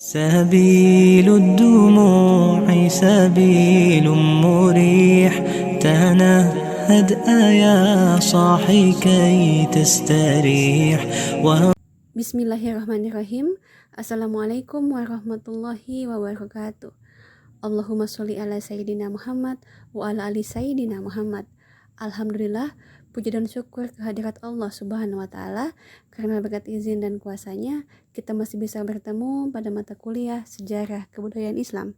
سبيل الدموع سبيل مريح تنهد يا صاحي كي تستريح. Bismillahirrahmanirrahim. Assalamualaikum warahmatullahi wabarakatuh. Allahumma sholli ala Sayyidina Muhammad wa ala ali Sayyidina Muhammad. Alhamdulillah, puji dan syukur kehadirat Allah Subhanahu wa Ta'ala, karena berkat izin dan kuasanya kita masih bisa bertemu pada mata kuliah Sejarah Kebudayaan Islam.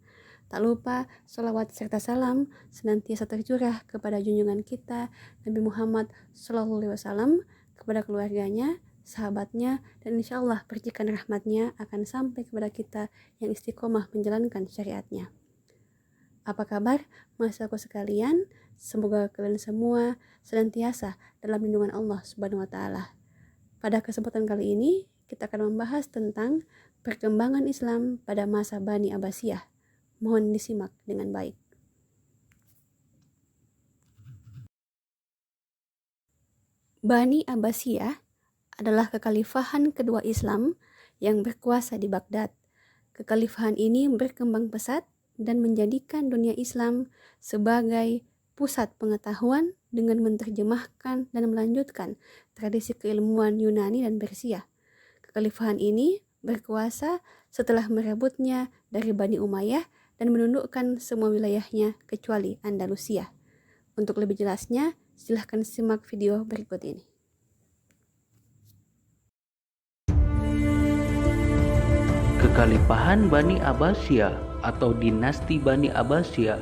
Tak lupa sholawat serta salam senantiasa tercurah kepada junjungan kita Nabi Muhammad SAW, kepada keluarganya, sahabatnya, dan insya Allah percikan rahmatnya akan sampai kepada kita yang istiqomah menjalankan syariatnya. Apa kabar masaku sekalian? Semoga kalian semua senantiasa dalam lindungan Allah Subhanahu wa Ta'ala. Pada kesempatan kali ini kita akan membahas tentang perkembangan Islam pada masa Bani Abbasiyah. Mohon disimak dengan baik. Bani Abbasiyah adalah kekhalifahan kedua Islam yang berkuasa di Baghdad. Kekhalifahan ini berkembang pesat dan menjadikan dunia Islam sebagai pusat pengetahuan dengan menerjemahkan dan melanjutkan tradisi keilmuan Yunani dan Persia. Kekhalifahan ini berkuasa setelah merebutnya dari Bani Umayyah dan menundukkan semua wilayahnya kecuali Andalusia. Untuk lebih jelasnya, silahkan simak video berikut ini. Kekhalifahan Bani Abbasiyah atau dinasti Bani Abbasiyah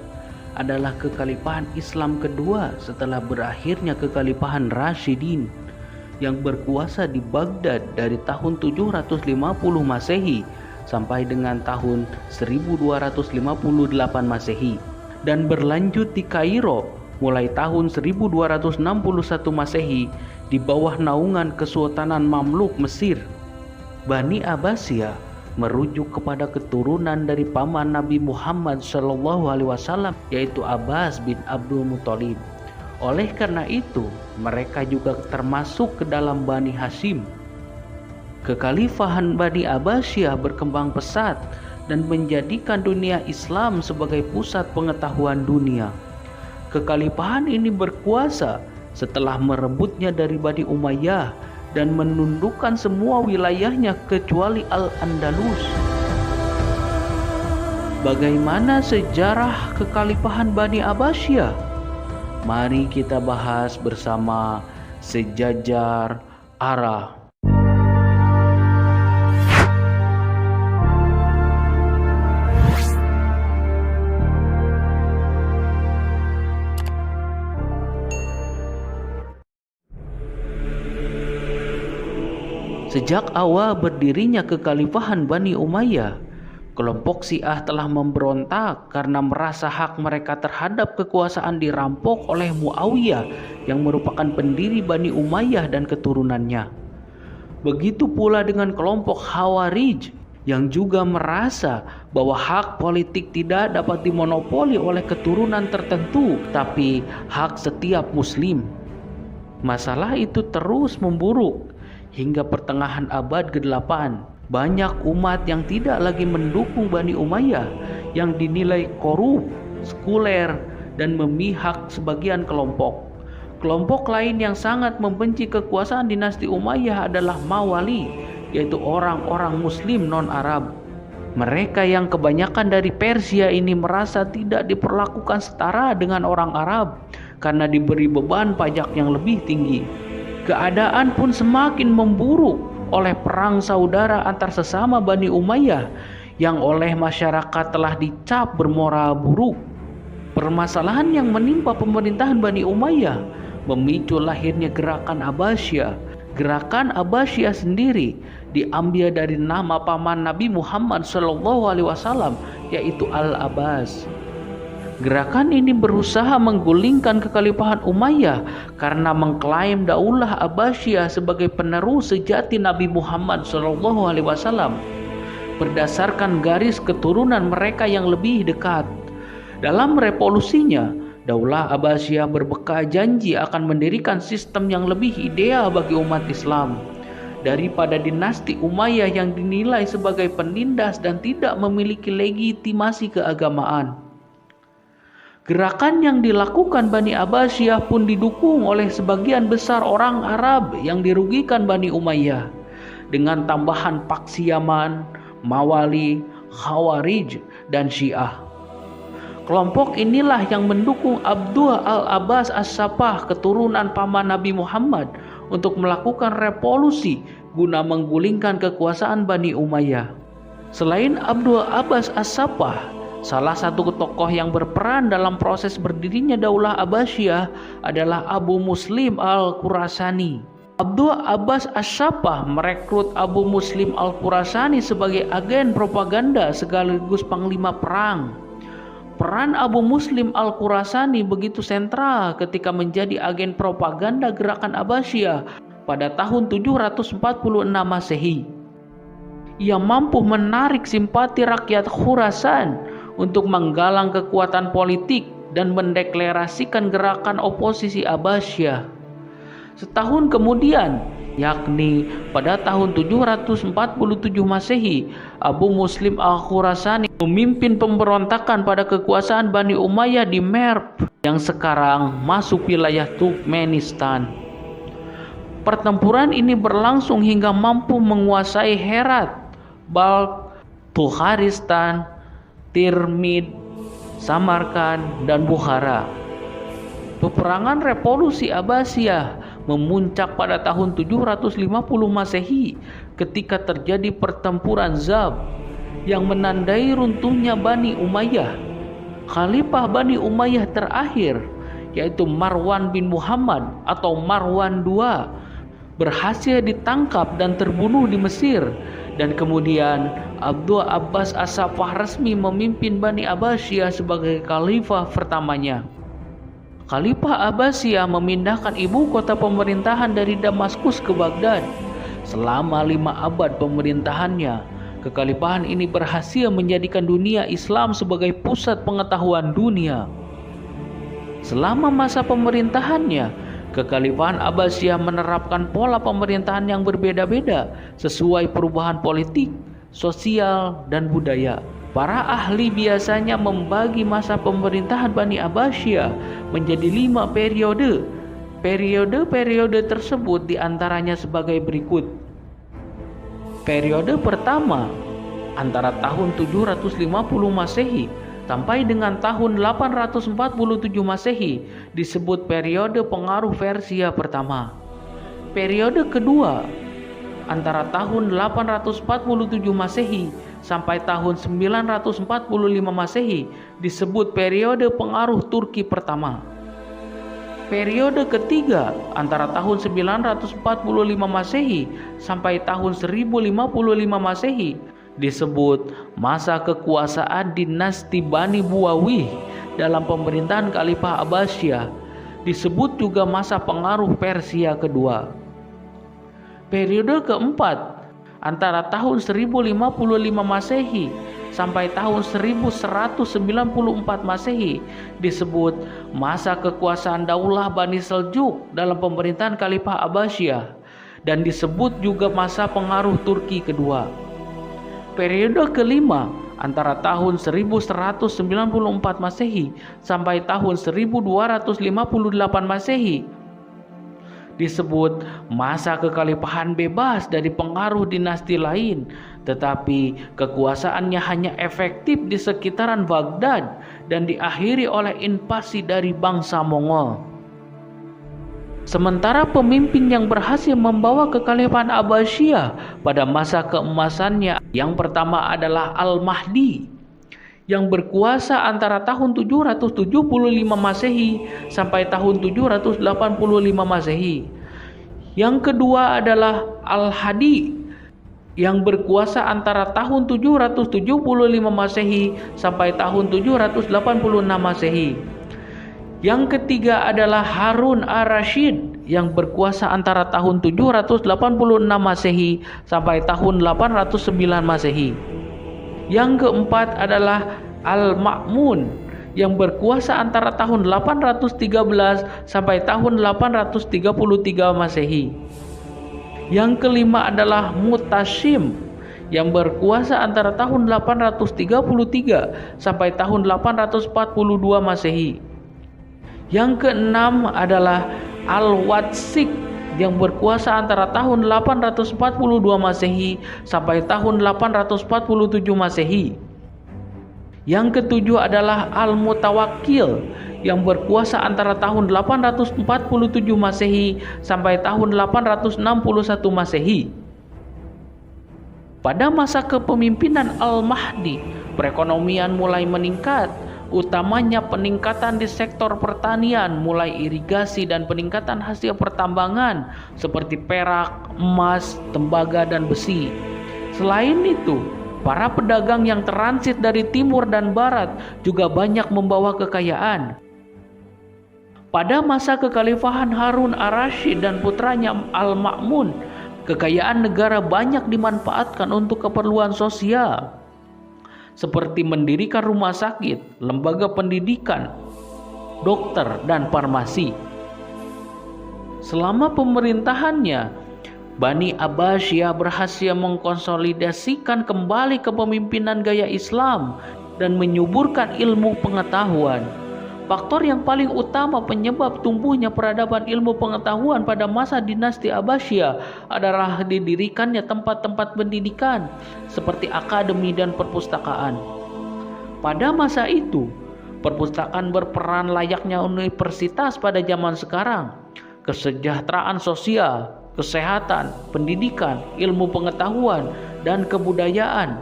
adalah kekhalifahan Islam kedua setelah berakhirnya kekhalifahan Rasyidin yang berkuasa di Baghdad dari tahun 750 Masehi sampai dengan tahun 1258 Masehi dan berlanjut di Kairo mulai tahun 1261 Masehi di bawah naungan Kesultanan Mamluk Mesir. Bani Abbasiyah merujuk kepada keturunan dari paman Nabi Muhammad SAW, yaitu Abbas bin Abdul Muthalib. Oleh karena itu, mereka juga termasuk ke dalam Bani Hashim. Kekhalifahan Bani Abbasiyah berkembang pesat dan menjadikan dunia Islam sebagai pusat pengetahuan dunia. Kekhalifahan ini berkuasa setelah merebutnya dari Bani Umayyah dan menundukkan semua wilayahnya kecuali Al-Andalus. Bagaimana sejarah kekhalifahan Bani Abbasiyah? Mari kita bahas bersama Sejajar Arah. Sejak awal berdirinya kekhalifahan Bani Umayyah, kelompok Syiah telah memberontak karena merasa hak mereka terhadap kekuasaan dirampok oleh Muawiyah yang merupakan pendiri Bani Umayyah dan keturunannya. Begitu pula dengan kelompok Khawarij yang juga merasa bahwa hak politik tidak dapat dimonopoli oleh keturunan tertentu, tapi hak setiap muslim. Masalah itu terus memburuk hingga pertengahan abad ke-8, banyak umat yang tidak lagi mendukung Bani Umayyah yang dinilai korup, sekuler, dan memihak sebagian kelompok. Kelompok lain yang sangat membenci kekuasaan dinasti Umayyah adalah Mawali, yaitu orang-orang muslim non-Arab. Mereka yang kebanyakan dari Persia ini merasa tidak diperlakukan setara dengan orang Arab karena diberi beban pajak yang lebih tinggi. Keadaan pun semakin memburuk oleh perang saudara antar sesama Bani Umayyah yang oleh masyarakat telah dicap bermoral buruk. Permasalahan yang menimpa pemerintahan Bani Umayyah memicu lahirnya gerakan Abbasiyah. Gerakan Abbasiyah sendiri diambil dari nama paman Nabi Muhammad SAW, yaitu Al-Abbas. Gerakan ini berusaha menggulingkan kekhalifahan Umayyah karena mengklaim Daulah Abbasiyah sebagai penerus sejati Nabi Muhammad SAW berdasarkan garis keturunan mereka yang lebih dekat. Dalam revolusinya, Daulah Abbasiyah berbekal janji akan mendirikan sistem yang lebih ideal bagi umat Islam. daripada dinasti Umayyah yang dinilai sebagai penindas dan tidak memiliki legitimasi keagamaan. Gerakan yang dilakukan Bani Abbasiyah pun didukung oleh sebagian besar orang Arab yang dirugikan Bani Umayyah, dengan tambahan paksi Yaman, Mawali, Khawarij, dan Syiah. Kelompok inilah yang mendukung Abdullah al-Abbas as-Saffah, keturunan paman Nabi Muhammad, untuk melakukan revolusi guna menggulingkan kekuasaan Bani Umayyah. Selain Abdullah Abbas as-Saffah, salah satu tokoh yang berperan dalam proses berdirinya Daulah Abbasiyah adalah Abu Muslim al-Khurasani. Abdullah Abbas as-Saffah merekrut Abu Muslim al-Khurasani sebagai agen propaganda sekaligus panglima perang. Peran Abu Muslim al-Khurasani begitu sentral ketika menjadi agen propaganda gerakan Abbasiyah pada tahun 746 Masehi. Ia mampu menarik simpati rakyat Khurasan untuk menggalang kekuatan politik dan mendeklarasikan gerakan oposisi Abbasiyah. Setahun kemudian, yakni pada tahun 747 Masehi, Abu Muslim al-Khurasani memimpin pemberontakan pada kekuasaan Bani Umayyah di Merv yang sekarang masuk wilayah Turkmenistan. Pertempuran ini berlangsung hingga mampu menguasai Herat, Balkh, Bukharistan, Tirmid, Samarkand, dan Bukhara. Peperangan Revolusi Abbasiyah memuncak pada tahun 750 Masehi ketika terjadi pertempuran Zab yang menandai runtuhnya Bani Umayyah. Khalifah Bani Umayyah terakhir, yaitu Marwan bin Muhammad atau Marwan II, berhasil ditangkap dan terbunuh di Mesir, dan kemudian Abdullah Abbas as-Saffah resmi memimpin Bani Abbasiyah sebagai khalifah pertamanya. Khalifah Abbasiyah memindahkan ibu kota pemerintahan dari Damaskus ke Baghdad. Selama 5 abad pemerintahannya, kekhalifahan ini berhasil menjadikan dunia Islam sebagai pusat pengetahuan dunia. Selama masa pemerintahannya, kekhalifahan Abbasiyah menerapkan pola pemerintahan yang berbeda-beda sesuai perubahan politik, sosial, dan budaya. Para ahli biasanya membagi masa pemerintahan Bani Abbasiyah menjadi 5 periode. Periode-periode tersebut diantaranya sebagai berikut. Periode pertama antara tahun 750 Masehi sampai dengan tahun 847 Masehi disebut periode pengaruh Persia pertama. Periode kedua antara tahun 847 Masehi sampai tahun 945 Masehi disebut periode pengaruh Turki pertama. Periode ketiga antara tahun 945 Masehi sampai tahun 1055 Masehi disebut masa kekuasaan dinasti Bani Buwawih dalam pemerintahan Khalifah Abbasiyah. Disebut juga masa pengaruh Persia kedua. Periode keempat antara tahun 1055 Masehi sampai tahun 1194 Masehi disebut masa kekuasaan Daulah Bani Seljuk dalam pemerintahan Khalifah Abbasiyah, dan disebut juga masa pengaruh Turki kedua. Periode kelima antara tahun 1194 Masehi sampai tahun 1258 Masehi disebut masa kekhalifahan bebas dari pengaruh dinasti lain, tetapi kekuasaannya hanya efektif di sekitaran Baghdad dan diakhiri oleh invasi dari bangsa Mongol. Sementara pemimpin yang berhasil membawa kekhalifahan Abbasiyah pada masa keemasannya yang pertama adalah Al-Mahdi, yang berkuasa antara tahun 775 Masehi sampai tahun 785 Masehi. Yang kedua adalah Al-Hadi, yang berkuasa antara tahun 775 Masehi sampai tahun 786 Masehi. Yang ketiga adalah Harun ar-Rasyid, yang berkuasa antara tahun 786 Masehi sampai tahun 809 Masehi. Yang keempat adalah Al-Ma'mun, yang berkuasa antara tahun 813 sampai tahun 833 Masehi. Yang kelima adalah Mutashim yang berkuasa antara tahun 833 sampai tahun 842 Masehi. Yang keenam adalah Al-Watsik yang berkuasa antara tahun 842 Masehi sampai tahun 847 Masehi. Yang ketujuh adalah Al-Mutawakkil yang berkuasa antara tahun 847 Masehi sampai tahun 861 Masehi. Pada masa kepemimpinan Al-Mahdi, perekonomian mulai meningkat, utamanya peningkatan di sektor pertanian, mulai irigasi dan peningkatan hasil pertambangan seperti perak, emas, tembaga, dan besi. Selain itu, para pedagang yang transit dari timur dan barat juga banyak membawa kekayaan. Pada masa kekhalifahan Harun ar-Rasyid dan putranya Al-Ma'mun, kekayaan negara banyak dimanfaatkan untuk keperluan sosial, seperti mendirikan rumah sakit, lembaga pendidikan, dokter, dan farmasi. Selama pemerintahannya, Bani Abbasiyah berhasil mengkonsolidasikan kembali kepemimpinan gaya Islam dan menyuburkan ilmu pengetahuan. Faktor yang paling utama penyebab tumbuhnya peradaban ilmu pengetahuan pada masa dinasti Abbasiyah adalah didirikannya tempat-tempat pendidikan seperti akademi dan perpustakaan. Pada masa itu, perpustakaan berperan layaknya universitas pada zaman sekarang. Kesejahteraan sosial, kesehatan, pendidikan, ilmu pengetahuan, dan kebudayaan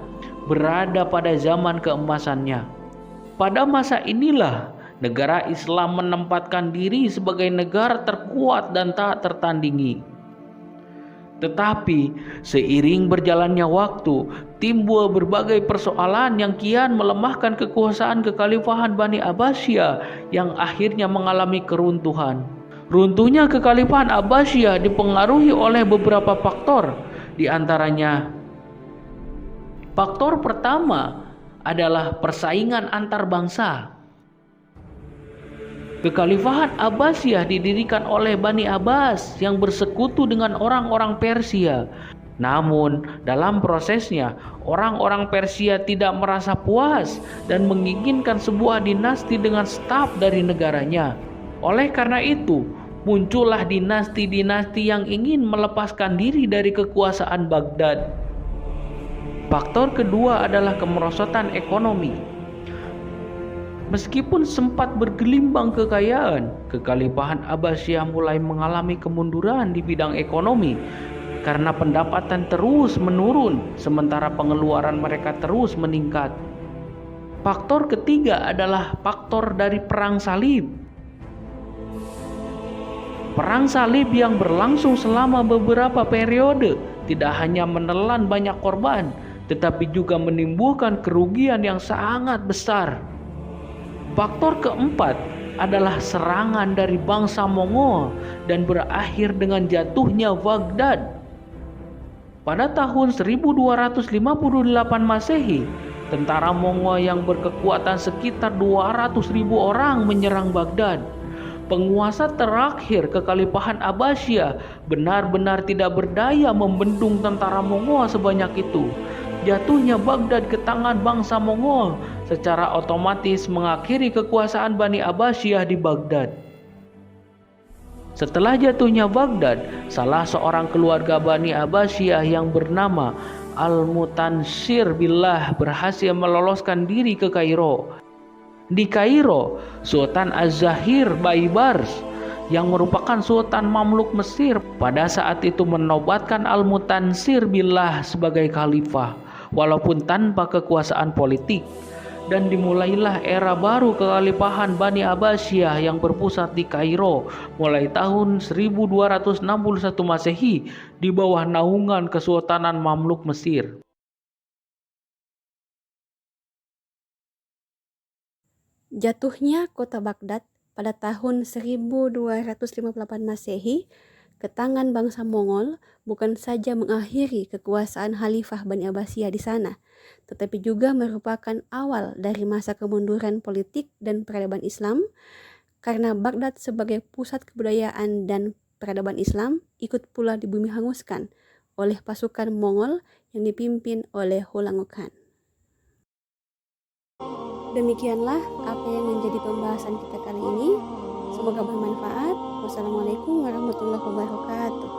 berada pada zaman keemasannya. Pada masa inilah negara Islam menempatkan diri sebagai negara terkuat dan tak tertandingi. Tetapi seiring berjalannya waktu, timbul berbagai persoalan yang kian melemahkan kekuasaan kekhalifahan Bani Abbasiyah yang akhirnya mengalami keruntuhan. Runtuhnya kekhalifahan Abbasiyah dipengaruhi oleh beberapa faktor, di antaranya faktor pertama adalah persaingan antar bangsa. Kekhalifahan Abbasiyah didirikan oleh Bani Abbas yang bersekutu dengan orang-orang Persia. Namun, dalam prosesnya, orang-orang Persia tidak merasa puas dan menginginkan sebuah dinasti dengan staf dari negaranya. Oleh karena itu, muncullah dinasti-dinasti yang ingin melepaskan diri dari kekuasaan Baghdad. Faktor kedua adalah kemerosotan ekonomi. Meskipun sempat bergelimbang kekayaan, kekhalifahan Abbasiyah mulai mengalami kemunduran di bidang ekonomi karena pendapatan terus menurun sementara pengeluaran mereka terus meningkat. Faktor ketiga adalah faktor dari perang salib. Perang salib yang berlangsung selama beberapa periode tidak hanya menelan banyak korban, tetapi juga menimbulkan kerugian yang sangat besar. Faktor keempat adalah serangan dari bangsa Mongol dan berakhir dengan jatuhnya Baghdad. Pada tahun 1258 Masehi, tentara Mongol yang berkekuatan sekitar 200.000 orang menyerang Baghdad. Penguasa terakhir kekhalifahan Abbasiyah benar-benar tidak berdaya membendung tentara Mongol sebanyak itu. Jatuhnya Baghdad ke tangan bangsa Mongol secara otomatis mengakhiri kekuasaan Bani Abbasiyah di Baghdad. Setelah jatuhnya Baghdad, salah seorang keluarga Bani Abbasiyah yang bernama Al-Mutansir Billah berhasil meloloskan diri ke Kairo. Di Kairo, Sultan Az-Zahir Baibars yang merupakan Sultan Mamluk Mesir pada saat itu menobatkan Al-Mutansir Billah sebagai khalifah walaupun tanpa kekuasaan politik, dan dimulailah era baru kekhalifahan Bani Abbasiyah yang berpusat di Kairo mulai tahun 1261 Masehi di bawah naungan Kesultanan Mamluk Mesir. Jatuhnya kota Baghdad pada tahun 1258 Masehi ke tangan bangsa Mongol bukan saja mengakhiri kekuasaan Khalifah Bani Abbasiyah di sana, tetapi juga merupakan awal dari masa kemunduran politik dan peradaban Islam, karena Baghdad sebagai pusat kebudayaan dan peradaban Islam ikut pula di bumi hanguskan oleh pasukan Mongol yang dipimpin oleh Hulagu Khan. Demikianlah apa yang menjadi pembahasan kita kali ini. Semoga bermanfaat. Wassalamualaikum warahmatullahi wabarakatuh.